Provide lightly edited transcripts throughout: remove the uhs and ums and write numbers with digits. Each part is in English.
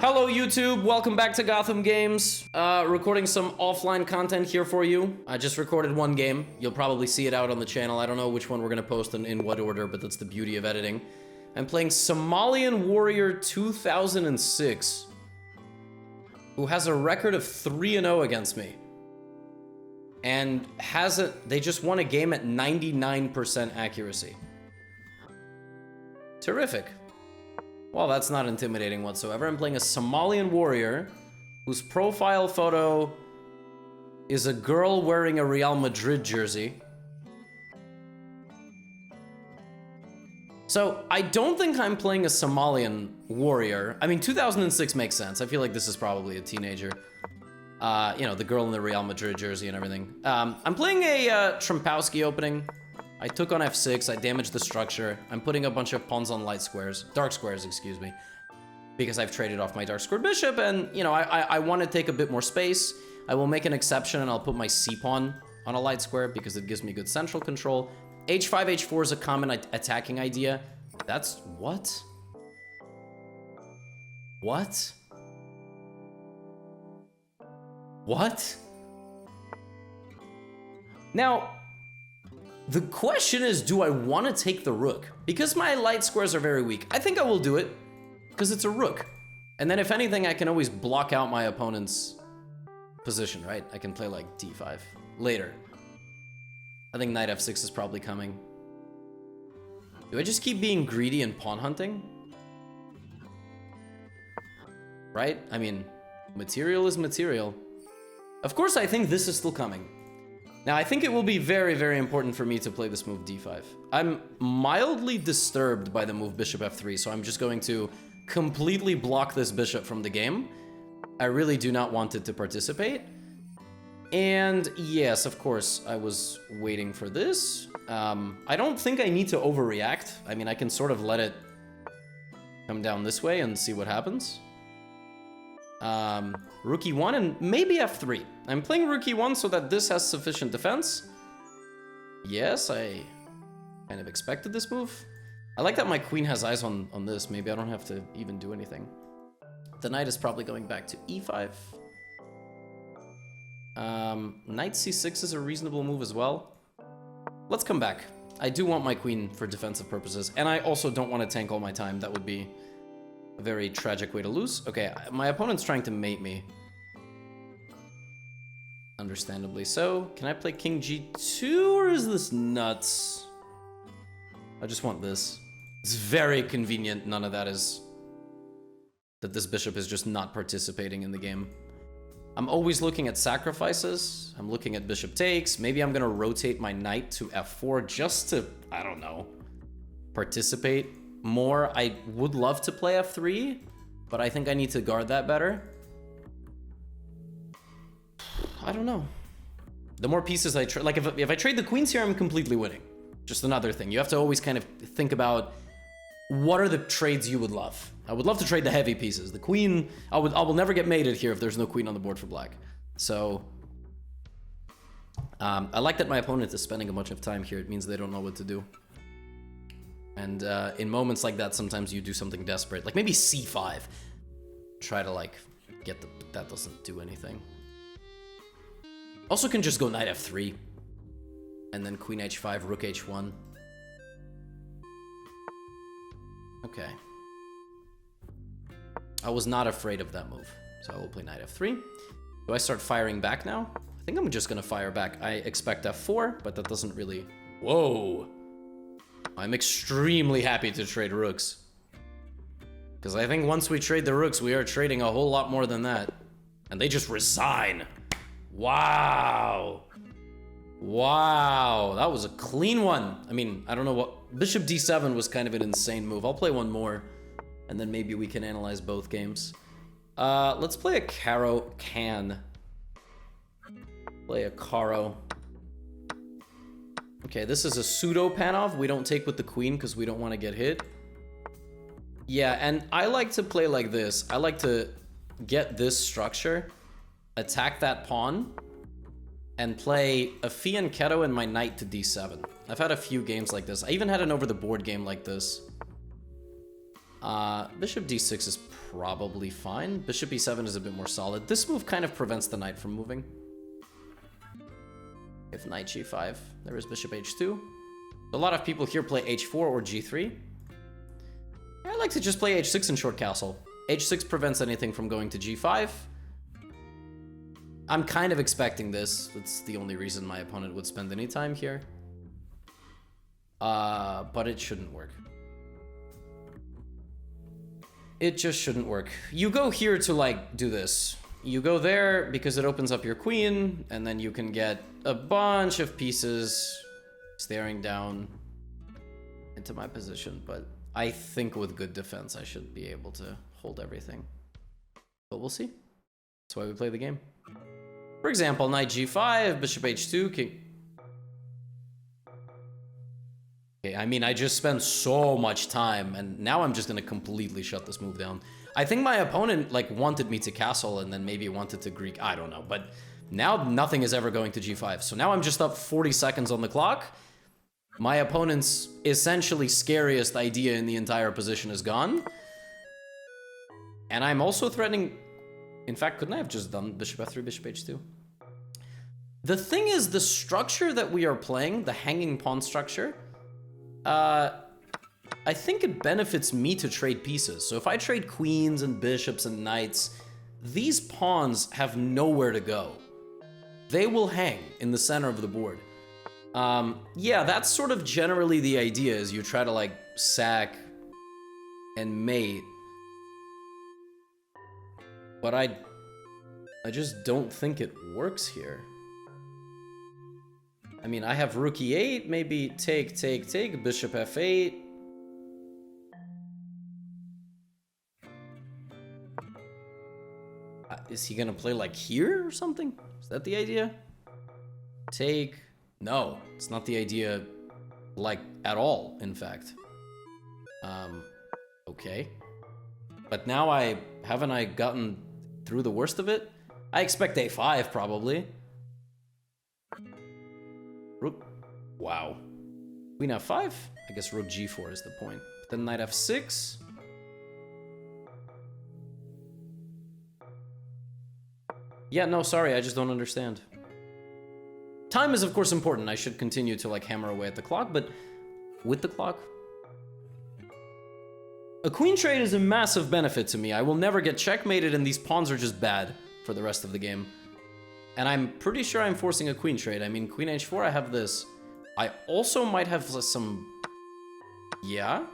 Hello YouTube, welcome back to Gotham Games. Recording some offline content here for you. I just recorded one game. You'll probably see it out on the channel. I don't know which one we're gonna post and in what order, but that's the beauty of editing. I'm playing Somalian Warrior 2006, who has a record of 3-0 against me. And they just won a game at 99% accuracy. Terrific. Well, that's not intimidating whatsoever. I'm playing a Somalian warrior whose profile photo is a girl wearing a Real Madrid jersey. So, I don't think I'm playing a Somalian warrior. I mean, 2006 makes sense. I feel like this is probably a teenager. You know, the girl in the Real Madrid jersey and everything. I'm playing a Trumpowski opening. I took on f6, I damaged the structure. I'm putting a bunch of pawns on dark squares, excuse me. Because I've traded off my dark square bishop and, you know, I want to take a bit more space. I will make an exception and I'll put my c-pawn on a light square because it gives me good central control. h5, h4 is a common attacking idea. That's... what? What? What? Now... the question is, do I want to take the rook? Because my light squares are very weak. I think I will do it, because it's a rook. And then if anything, I can always block out my opponent's position, right? I can play like d5 later. I think knight f6 is probably coming. Do I just keep being greedy and pawn hunting? Right? I mean, material is material. Of course, I think this is still coming. Now, I think it will be very, very important for me to play this move d5. I'm mildly disturbed by the move bishop f3, so I'm just going to completely block this bishop from the game. I really do not want it to participate. And yes, of course, I was waiting for this. I don't think I need to overreact. I mean, I can sort of let it come down this way and see what happens. Rook e1 and maybe f3. I'm playing rook e1 so that this has sufficient defense. Yes, I kind of expected this move. I like that my queen has eyes on this. Maybe I don't have to even do anything. The knight is probably going back to e5. Knight c6 is a reasonable move as well. Let's come back. I do want my queen for defensive purposes, and I also don't want to tank all my time. That would be a very tragic way to lose. Okay, my opponent's trying to mate me. Understandably so. Can I play king g2 or is this nuts? I just want this. It's very convenient none of that is... that this bishop is just not participating in the game. I'm always looking at sacrifices. I'm looking at bishop takes. Maybe I'm gonna rotate my knight to f4 just to, I don't know, participate more. I would love to play f3, but I think I need to guard that better. I don't know. The more pieces I trade, like if I trade the queens here, I'm completely winning. Just another thing. You have to always kind of think about what are the trades you would love. I would love to trade the heavy pieces. The queen, I will never get mated here if there's no queen on the board for black. So I like that my opponent is spending a bunch of time here. It means they don't know what to do. And in moments like that, sometimes you do something desperate, like maybe c5. Try to like get the, but that doesn't do anything. Also can just go knight f3. And then queen h5, rook h1. Okay. I was not afraid of that move. So I will play knight f3. Do I start firing back now? I think I'm just gonna fire back. I expect f4, but that doesn't really... Whoa! I'm extremely happy to trade rooks. Because I think once we trade the rooks, we are trading a whole lot more than that. And they just resign. Wow. Wow. That was a clean one. I mean, I don't know what... Bishop d7 was kind of an insane move. I'll play one more. And then maybe we can analyze both games. Let's play a Caro Can. Play a Caro. Okay, this is a pseudo Panov. We don't take with the queen because we don't want to get hit. Yeah, and I like to play like this. I like to get this structure, attack that pawn, and play a fianchetto and my knight to d7. I've had a few games like this. I even had an over-the-board game like this. Bishop d6 is probably fine. Bishop e7 is a bit more solid. This move kind of prevents the knight from moving. If knight g5, there is bishop h2. A lot of people here play h4 or g3. I like to just play h6 in short castle. h6 prevents anything from going to g5. I'm kind of expecting this. It's the only reason my opponent would spend any time here. But it shouldn't work. It just shouldn't work. You go here to, like, do this. You go there because it opens up your queen, and then you can get a bunch of pieces staring down into my position. But I think with good defense, I should be able to hold everything. But we'll see. That's why we play the game. For example, knight g5, bishop h2, king. Okay, I mean, I just spent so much time, and now I'm just gonna completely shut this move down. I think my opponent, like, wanted me to castle and then maybe wanted to Greek. I don't know, but now nothing is ever going to g5. So now I'm just up 40 seconds on the clock. My opponent's essentially scariest idea in the entire position is gone. And I'm also threatening... In fact, couldn't I have just done bishop f3, bishop h2? The thing is, the structure that we are playing, the hanging pawn structure, I think it benefits me to trade pieces. So if I trade queens and bishops and knights, these pawns have nowhere to go. They will hang in the center of the board. Yeah, that's sort of generally the idea, is you try to, like, sack and mate. But I just don't think it works here. I mean, I have rook e8, maybe take, bishop f8. Is he gonna play like here or something? Is that the idea? Take. No, it's not the idea, like, at all, in fact. Okay. But now haven't I gotten through the worst of it? I expect a5, probably. Rook. Wow. Queen f5? I guess rook g4 is the point. But then knight f6. Yeah, no, sorry, I just don't understand. Time is, of course, important. I should continue to, like, hammer away at the clock, but with the clock... A queen trade is a massive benefit to me. I will never get checkmated, and these pawns are just bad for the rest of the game. And I'm pretty sure I'm forcing a queen trade. I mean, queen h4, I have this. I also might have some... Yeah?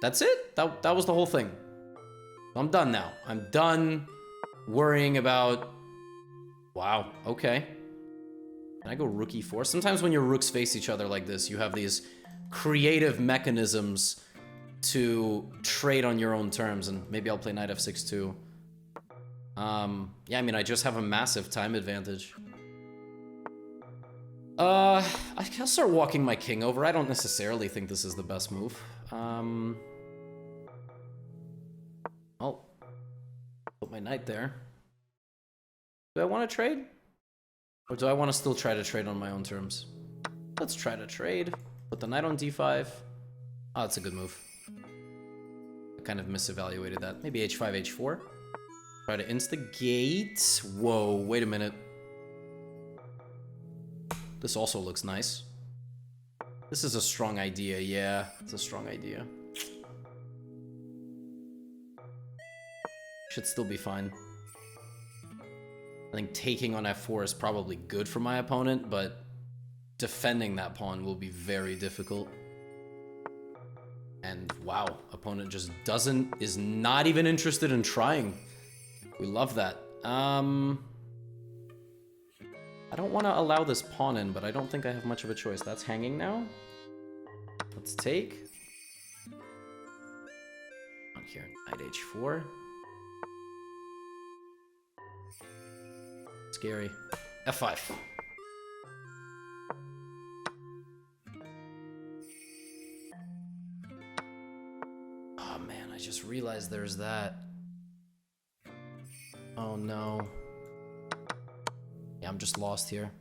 That's it? That was the whole thing. I'm done now. I'm done worrying about... Wow, okay. Can I go rook e4? Sometimes when your rooks face each other like this, you have these creative mechanisms to trade on your own terms, and maybe I'll play knight f6 too. Yeah, I mean, I just have a massive time advantage. I can start walking my king over. I don't necessarily think this is the best move. I'll put my knight there. Do I want to trade? Or do I want to still try to trade on my own terms? Let's try to trade. Put the knight on d5. Oh, that's a good move. I kind of misevaluated that. Maybe h5, h4. Try to instigate. Whoa, wait a minute. This also looks nice. This is a strong idea, yeah. It's a strong idea. Should still be fine. I think taking on f4 is probably good for my opponent, but defending that pawn will be very difficult. And wow, opponent just is not even interested in trying. We love that. I don't want to allow this pawn in, but I don't think I have much of a choice. That's hanging now. Let's take. On here, knight h4. Scary. f5. Oh man, I just realized there's that. Oh no. Yeah, I'm just lost here.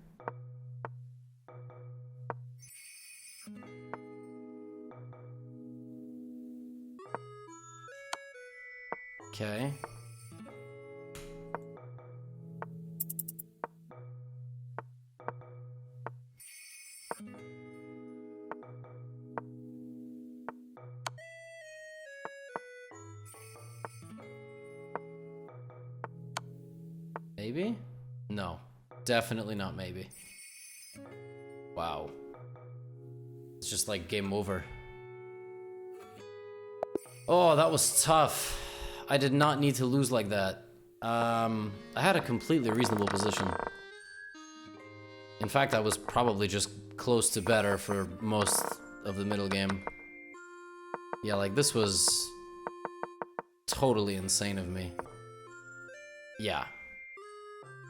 Okay. Maybe? No. Definitely not maybe. Wow. It's just like game over. Oh, that was tough. I did not need to lose like that. I had a completely reasonable position. In fact, I was probably just close to better for most of the middle game. Yeah, like this was totally insane of me. Yeah.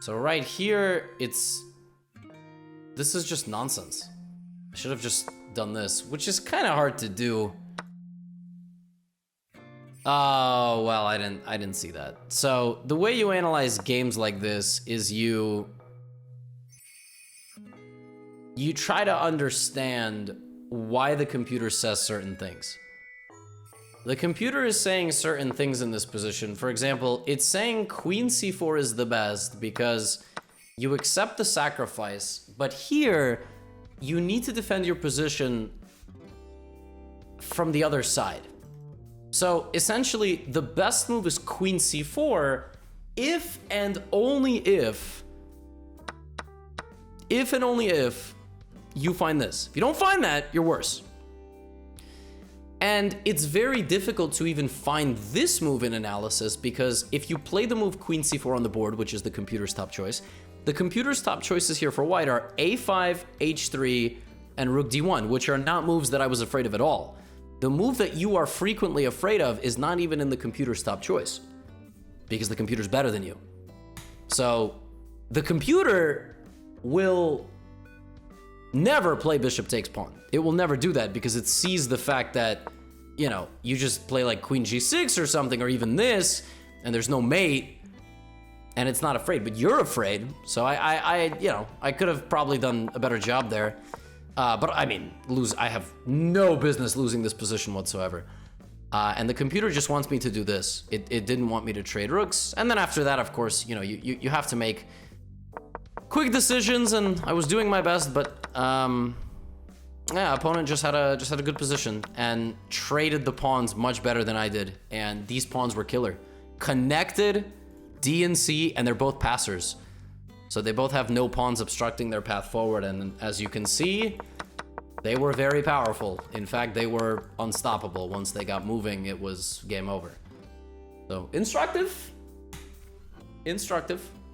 So right here, this is just nonsense. I should have just done this, which is kind of hard to do. Oh, well, I didn't see that. So the way you analyze games like this is you try to understand why the computer says certain things. The computer is saying certain things in this position. For example, it's saying queen c4 is the best because you accept the sacrifice, but here you need to defend your position from the other side. So essentially, the best move is queen c4 if and only if and only if you find this. If you don't find that, you're worse. And it's very difficult to even find this move in analysis because if you play the move queen c4 on the board, which is the computer's top choice, the computer's top choices here for white are a5, h3, and rook d1, which are not moves that I was afraid of at all. The move that you are frequently afraid of is not even in the computer's top choice because the computer's better than you. So the computer will never play bishop takes pawn. It will never do that because it sees the fact that, you know, you just play like queen g6 or something, or even this, and there's no mate, and it's not afraid, but you're afraid. So I could have probably done a better job there. But I mean, I have no business losing this position whatsoever. And the computer just wants me to do this. It didn't want me to trade rooks. And then after that, of course, you know, you have to make quick decisions, and I was doing my best, but yeah, opponent just had a good position and traded the pawns much better than I did. And these pawns were killer. Connected, D and C, and they're both passers. So they both have no pawns obstructing their path forward, and as you can see, they were very powerful. In fact, they were unstoppable. Once they got moving, it was game over. So, instructive. Instructive.